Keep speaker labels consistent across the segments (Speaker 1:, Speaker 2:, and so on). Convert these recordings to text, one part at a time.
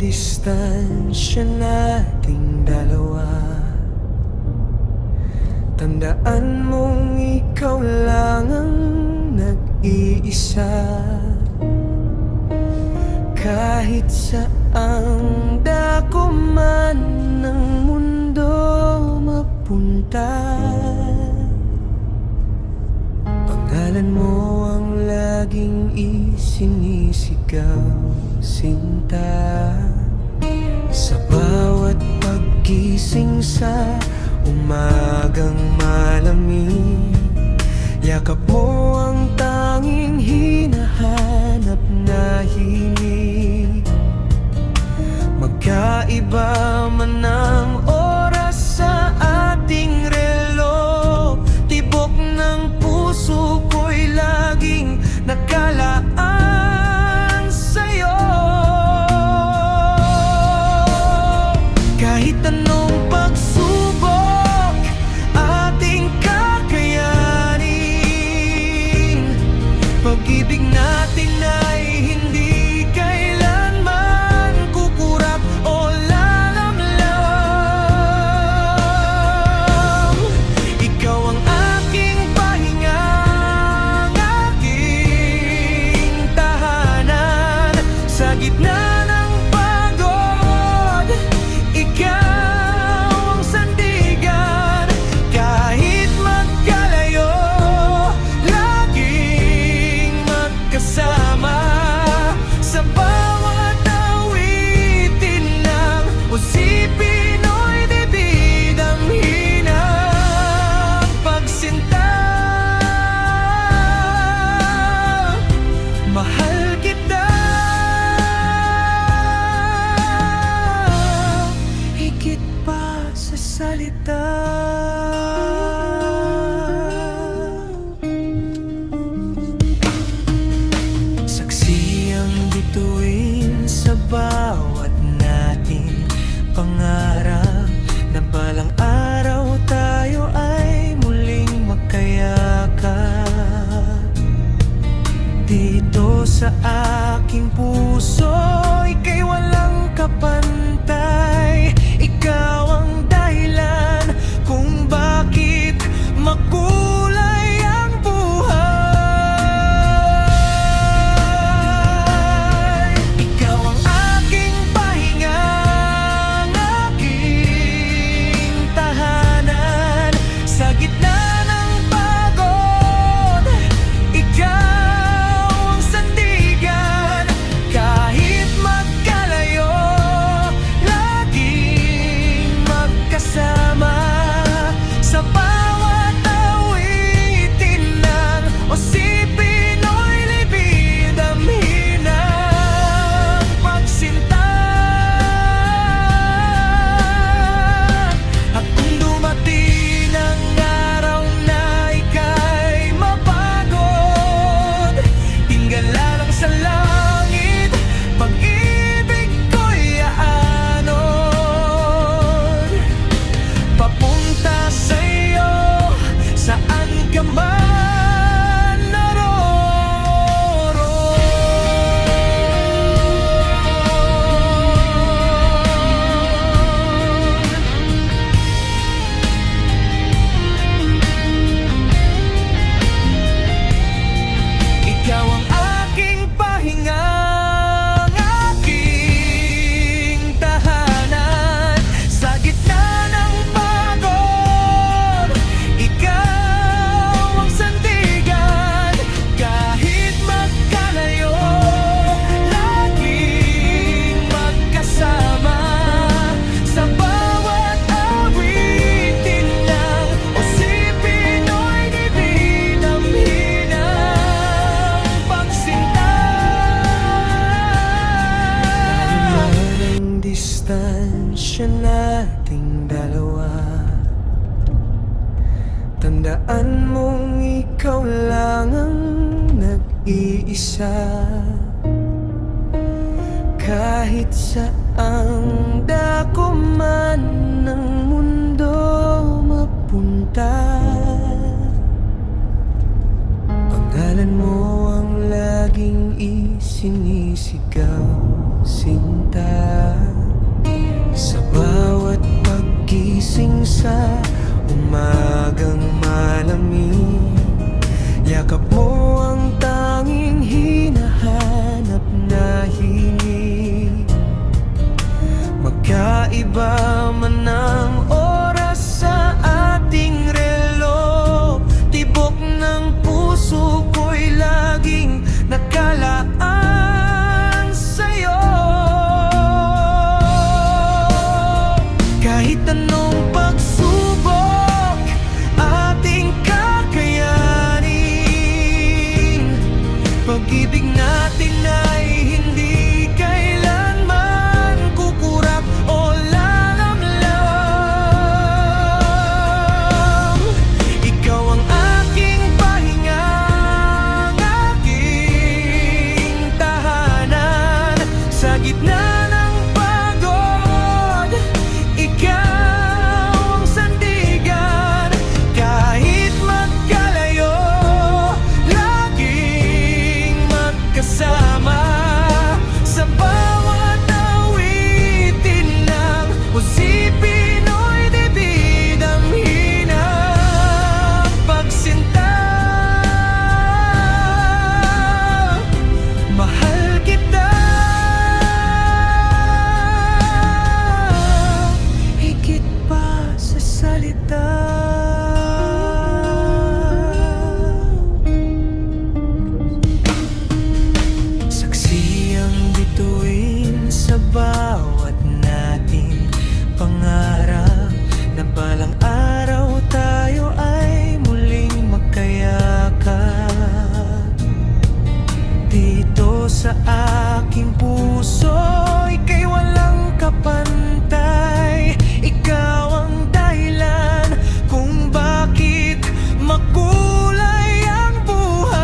Speaker 1: distansya nating dalawa. Tandaan mong ikaw lang ang nag-iisa. Kahit saan dako man ng mundo mapunta, pangalan mo ang laging isinisigaw, sinta. Sa bawat paggising sa umagang malamig, yakap mo ang tanging hinahanap na hilig. Magkaiba man ang oras sa ating relo, tibok ng puso ko'y laging nakalaan sa'yo. Kahit anong pagsubok ating kakayanin, pag-ibig natin ay hindi kailanman kukurap o lalamlam. Ikaw ang aking pahinga, ang aking tahanan. Sa gitna ng pagod, ikaw ang sandigan. Kahit magkalayo, laging magkasama. Sa bawat awitin ng usipin o'y dibid ang hinang pagsinta. Mahal kita, higit pa sa salita. Saksi ang bituin sa bawat nating pangarap, na balang araw tayo ay muling magkayakap. Dito sa aking puso, ika'y walang kapantay. Ikaw ang dahilan kung bakit makulay ang buhay. Ikaw ang aking pahinga, ang aking tahanan. Sa gitna ng pagod, ikaw ang sandigan. Kahit magkalayo, laging magkasama. Sa bawat awitin ng usipin o'y libid ang hinang pagsinta. At kung dumating ang araw na ika'y mapagod, tingala lang sa langit, pag-ibig ko'y aanon. Papunta sa'yo, saan ka man naroon. Ikaw ang aking pahinga, ang aking tahanan. Sa gitna ng pagod, ikaw ang sandigan. Kahit magkalayo, laging magkasama. Sa bawat awitin ng usipin o'y dibid ang hinang pagsinta. Malayo ang distansya nating dalawa. Tandaan mong ikaw lang ang nag-iisa. Kahit saan dako man ng mundo mapunta, pangalan mo ang laging isinisigaw, sinta. umagang malamig, yakap mo ang tanging hinahanap na hilig. Magkaiba man ang oras sa ating relo, tibok ng puso ko'y laging nakalaan sa'yo. Kahit anong pagsubok ating kakayanin, pag-ibig natin ay hindi kailanman kukurap o lalamlam. Ikaw ang aking pahinga, ang aking tahanan sa gitna ng pagod. Ikaw ang sandigan, kahit magkalayo, laging magkasama sa bawat awitin ng usipin mo'y dibdib, damhin ang pagsinta. Mahal kita higit pa sa salita. Saksi ang bituin sa bawat nating pangarap, na balang araw tayo ay muling magkayakap. Dito sa aking puso, ika'y walang kapantay. Ikaw ang dahilan kung bakit makulay ang buhay.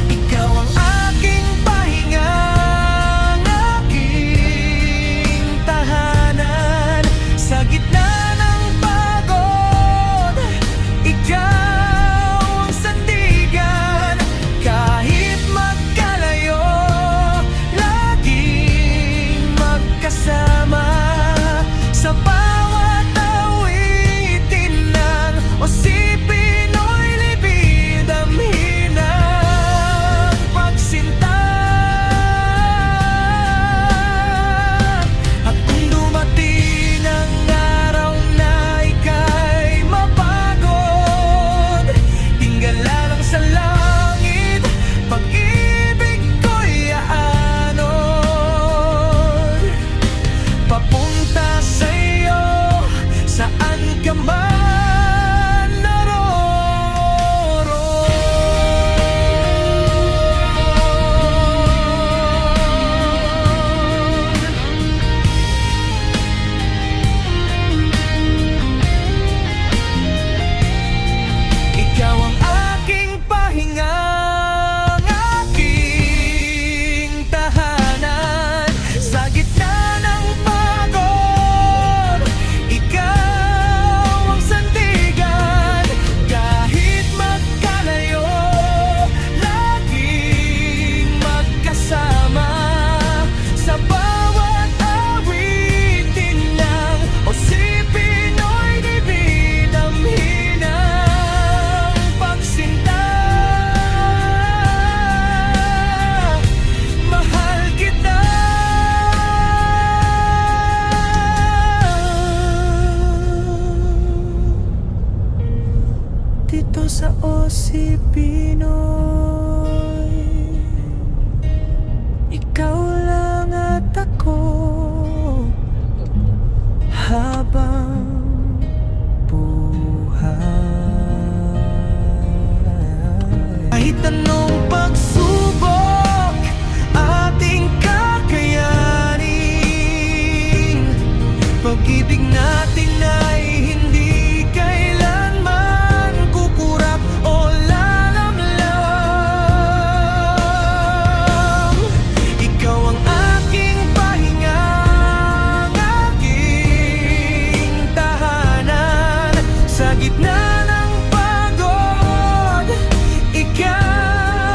Speaker 1: Ikaw ang aking pahinga, ang aking tahanan sa gitna ng pagod. Ikaw ang sandigan, kahit magkalayo, laging magkasama sa bawat awitin ng usipin mo'y libid, damhin ang pagsinta. At kung dumating ang araw na ika'y mapagod, tingala lang sa langit, pag-ibig ko'y aanon papunta sa'yo, saan ka man naroon. Ikaw ang aking pahinga, ang aking tahanan sa gitna ng pagod. Ikaw ang sandigan, kahit magkalayo, laging magkasama sa bawat awitin ng usipin mo'y dibdib, damhin ang pagsinta. Mahal kita dito sa Osipinoy. Ikaw lang at ako habang buhay. Kahit anong pagsubok ating kakayanin, pag-ibig natin ay hindi kailanman kukurap o lalamlam. Ikaw ang aking pahinga, ang aking tahanan sa gitna ng pagod. Ikaw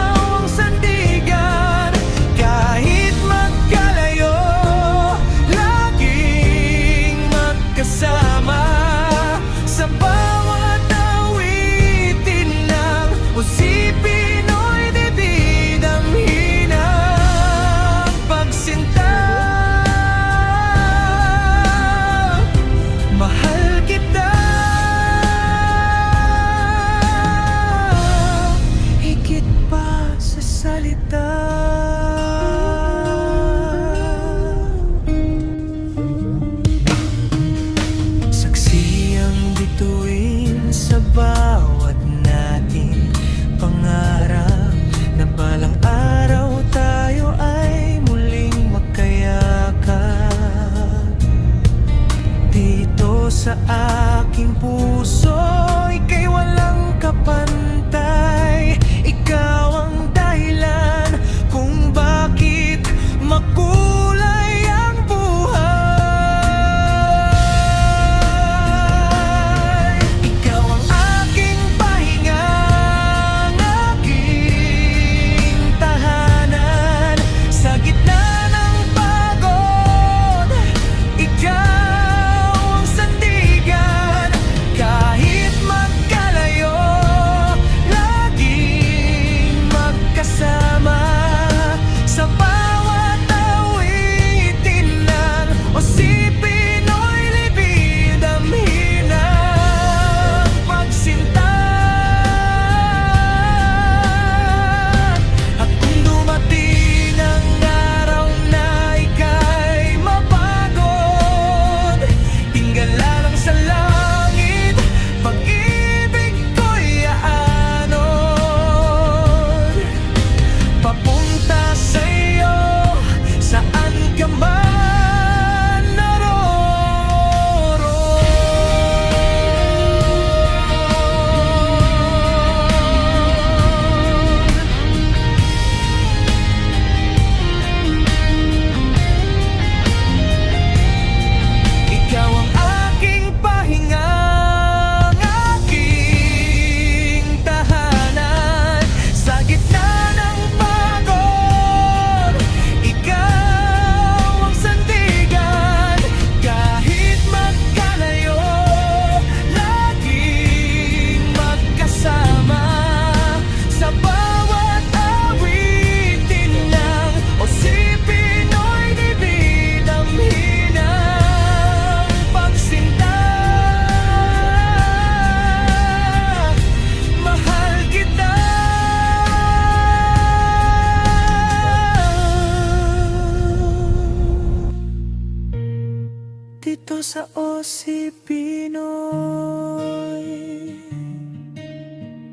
Speaker 1: dito sa OC Pinoy.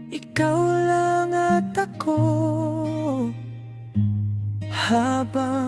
Speaker 1: Ikaw lang at ako habang